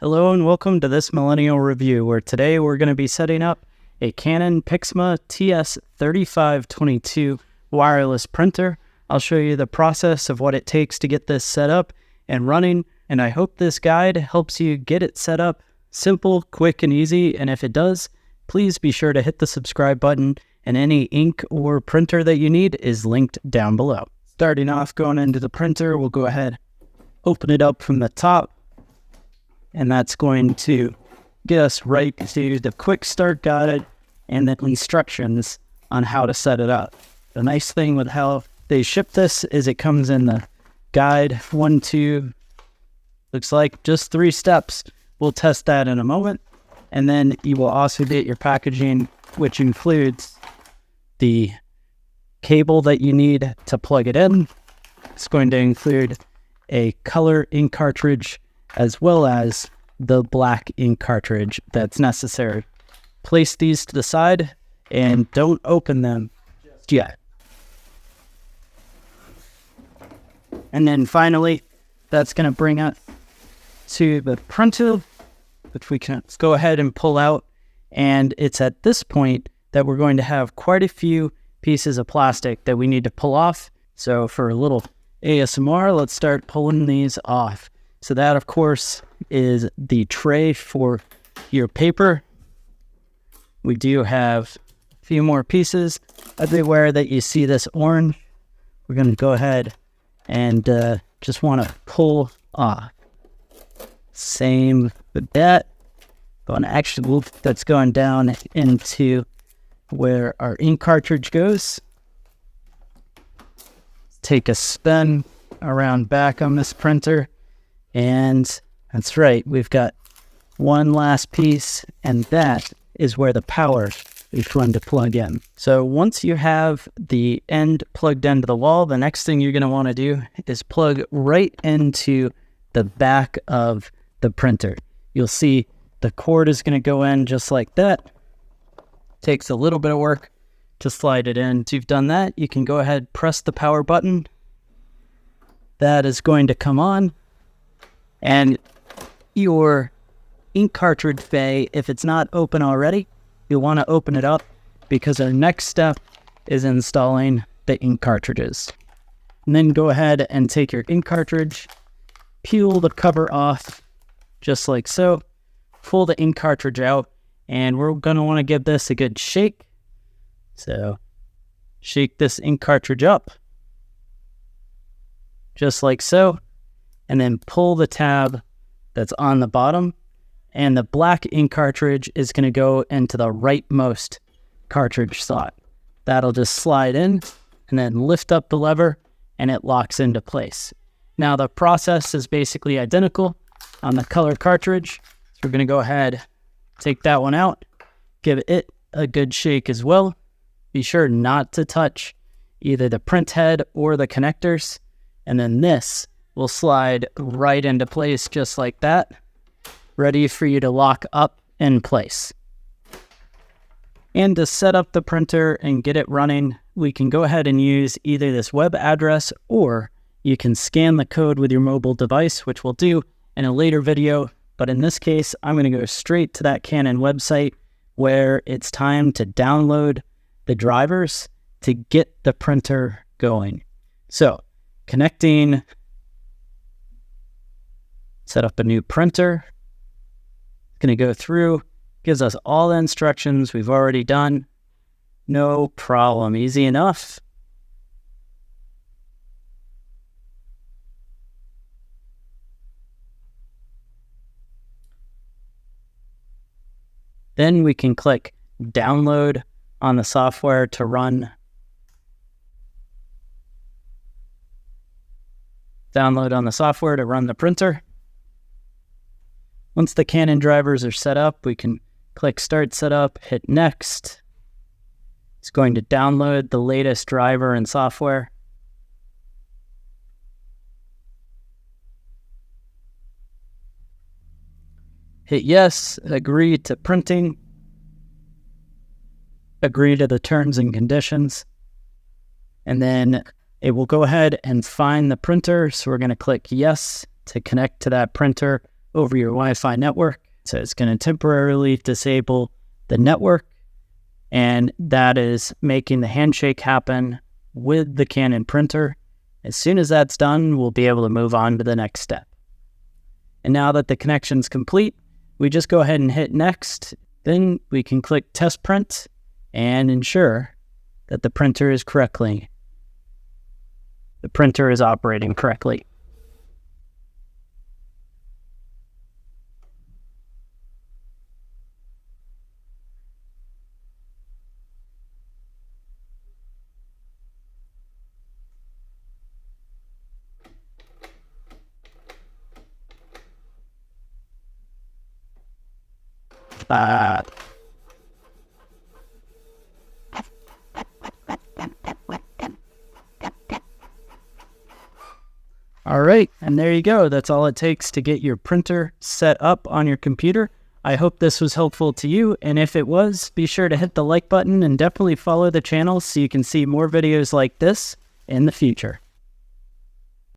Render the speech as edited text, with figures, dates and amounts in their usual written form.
Hello and welcome to this Millennial Review, where today we're going to be setting up a Canon Pixma TS3522 wireless printer. I'll show you the process of what it takes to get this set up and running, and I hope this guide helps you get it set up simple, quick, and easy. And if it does, please be sure to hit the subscribe button, and any ink or printer that you need is linked down below. Starting off, going into the printer, we'll go ahead, open it up from the top, and that's going to get us right to the quick start guide and the instructions on how to set it up. The nice thing with how they ship this is it comes in the guide, 1, 2, looks like just 3 steps. We'll test that in a moment. And then you will also get your packaging, which includes the cable that you need to plug it in. It's going to include a color ink cartridge as well as the black ink cartridge that's necessary. Place these to the side and don't open them just yet. And then finally, that's going to bring us to the printer, which we can go ahead and pull out. And it's at this point that we're going to have quite a few pieces of plastic that we need to pull off. So for a little ASMR, let's start pulling these off. So that, of course, is the tray for your paper. We do have a few more pieces. Everywhere that you see this orange, we're going to go ahead and just want to pull off. Same with that. Going to actually move that's going down into where our ink cartridge goes. Take a spin around back on this printer. And that's right, we've got one last piece, and that is where the power is going to plug in. So once you have the end plugged into the wall, the next thing you're going to want to do is plug right into the back of the printer. You'll see the cord is going to go in just like that. Takes a little bit of work to slide it in. Once you've done that, you can go ahead, press the power button. That is going to come on. And your ink cartridge bay, if it's not open already, you'll want to open it up because our next step is installing the ink cartridges. And then go ahead and take your ink cartridge, peel the cover off just like so, pull the ink cartridge out, and we're going to want to give this a good shake. So shake this ink cartridge up just like so. And then pull the tab that's on the bottom, and the black ink cartridge is going to go into the rightmost cartridge slot. That'll just slide in and then lift up the lever and it locks into place. Now the process is basically identical on the color cartridge. So we're going to go ahead, take that one out, give it a good shake as well. Be sure not to touch either the print head or the connectors, and then this will slide right into place just like that, ready for you to lock up in place. And to set up the printer and get it running, we can go ahead and use either this web address, or you can scan the code with your mobile device, which we'll do in a later video. But in this case, I'm going to go straight to that Canon website where it's time to download the drivers to get the printer going. So connecting, set up a new printer. It's going to go through, gives us all the instructions we've already done. No problem, easy enough. Then we can click download on the software to run. Download on the software to run the printer. Once the Canon drivers are set up, we can click Start Setup, hit Next. It's going to download the latest driver and software. Hit Yes, agree to printing, agree to the terms and conditions, and then it will go ahead and find the printer. So we're going to click Yes to connect to that printer over your Wi-Fi network. So it's going to temporarily disable the network, and that is making the handshake happen with the Canon printer. As soon as that's done, we'll be able to move on to the next step. And now that the connection's complete, we just go ahead and hit next. Then we can click test print and ensure that the printer is operating correctly. All right, and there you go. That's all it takes to get your printer set up on your computer. I hope this was helpful to you, and if it was, be sure to hit the like button and definitely follow the channel so you can see more videos like this in the future.